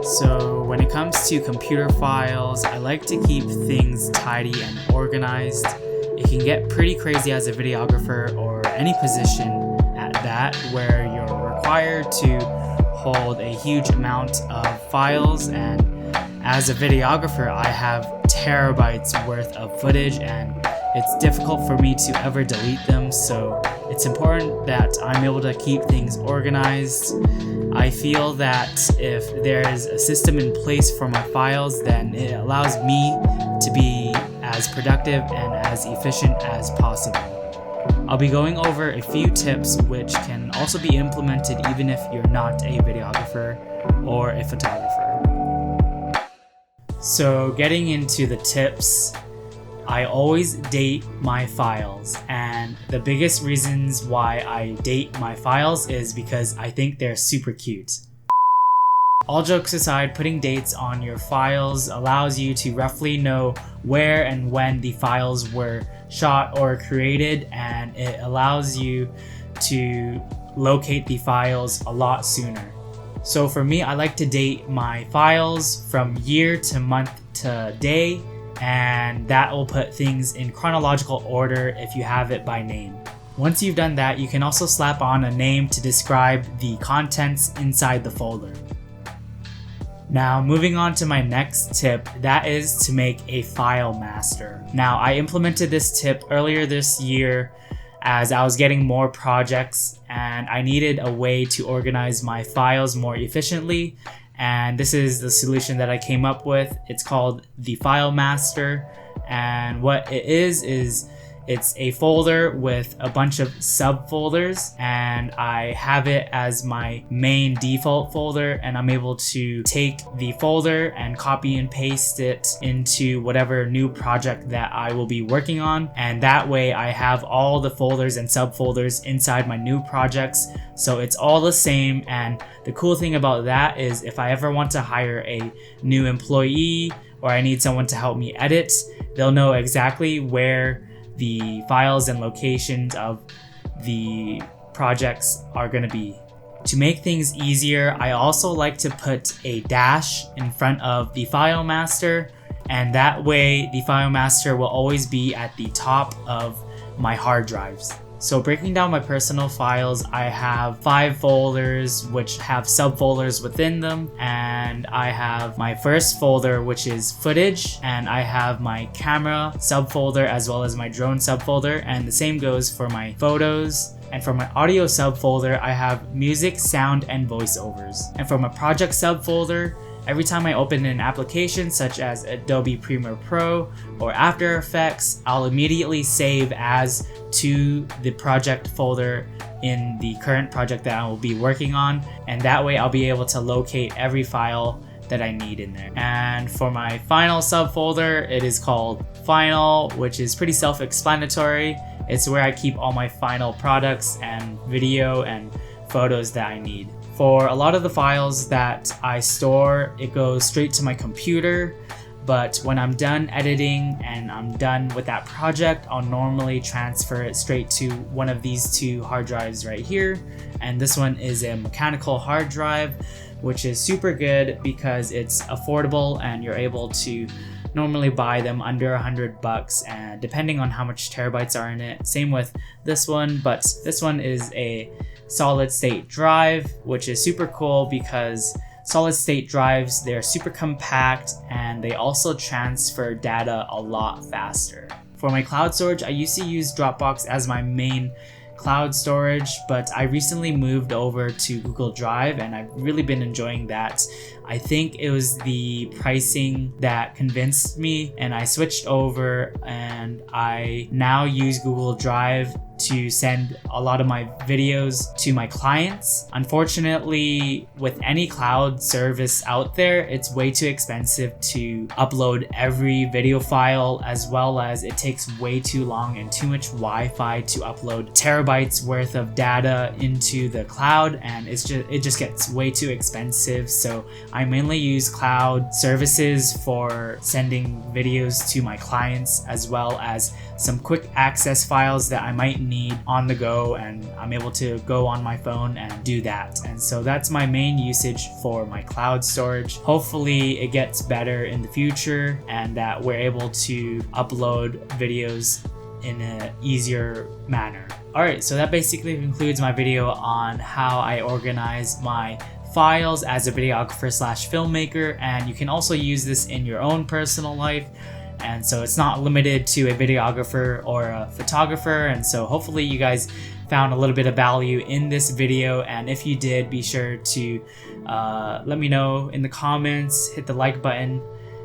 So when it comes to computer files, I like to keep things tidy and organized. It can get pretty crazy as a videographer or any position at that, where you're required to hold a huge amount of files, and as a videographer I have terabytes worth of footage and it's difficult for me to ever delete them, so it's important that I'm able to keep things organized. I feel that if there is a system in place for my files, then it allows me to be as productive and as efficient as possible. I'll be going over a few tips which can also be implemented even if you're not a videographer or a photographer. So getting into the tips, I always date my files, and the biggest reasons why I date my files is because I think they're super cute. All jokes aside, putting dates on your files allows you to roughly know where and when the files were shot or created, and it allows you to locate the files a lot sooner. So for me, I like to date my files from year to month to day, and that will put things in chronological order if you have it by name. Once you've done that, you can also slap on a name to describe the contents inside the folder. Now, moving on to my next tip, that is to make a file master. Now, I implemented this tip earlier this year as I was getting more projects and I needed a way to organize my files more efficiently. And this is the solution that I came up with. It's called the File Master, and what it is it's a folder with a bunch of subfolders, and I have it as my main default folder, and I'm able to take the folder and copy and paste it into whatever new project that I will be working on, and that way I have all the folders and subfolders inside my new projects, so it's all the same. And the cool thing about that is if I ever want to hire a new employee or I need someone to help me edit, they'll know exactly where the files and locations of the projects are going to be. To make things easier, I also like to put a dash in front of the file master, and that way the file master will always be at the top of my hard drives. So breaking down my personal files, I have 5 folders which have subfolders within them, and I have my first folder which is footage, and I have my camera subfolder as well as my drone subfolder, and the same goes for my photos. And for my audio subfolder, I have music, sound, and voiceovers. And for my project subfolder, every time I open an application such as Adobe Premiere Pro or After Effects, I'll immediately save as to the project folder in the current project that I will be working on, and that way I'll be able to locate every file that I need in there. And for my final subfolder, it is called Final, which is pretty self-explanatory. It's where I keep all my final products and video and photos that I need. For a lot of the files that I store, it goes straight to my computer, but when I'm done editing and I'm done with that project, I'll normally transfer it straight to one of these 2 hard drives right here. And this one is a mechanical hard drive, which is super good because it's affordable and you're able to normally buy them under $100, and depending on how much terabytes are in it. Same with this one, but this one is a solid state drive, which is super cool because solid state drives, they're super compact and they also transfer data a lot faster. For my cloud storage, I used to use Dropbox as my main cloud storage, but I recently moved over to Google Drive and I've really been enjoying that. I think it was the pricing that convinced me, and I switched over and I now use Google Drive to send a lot of my videos to my clients. Unfortunately, with any cloud service out there, it's way too expensive to upload every video file, as well as it takes way too long and too much Wi-Fi to upload terabytes worth of data into the cloud, and it just gets way too expensive. So I mainly use cloud services for sending videos to my clients, as well as some quick access files that I might need on the go, and I'm able to go on my phone and do that. And so that's my main usage for my cloud storage. Hopefully it gets better in the future and that we're able to upload videos in an easier manner. Alright, so that basically concludes my video on how I organize my files as a videographer slash filmmaker, and you can also use this in your own personal life. And so it's not limited to a videographer or a photographer. And so hopefully you guys found a little bit of value in this video, and if you did, be sure to let me know in the comments, hit the like button,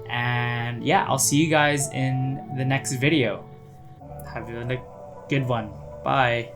and yeah, I'll see you guys in the next video. Have a good one. Bye.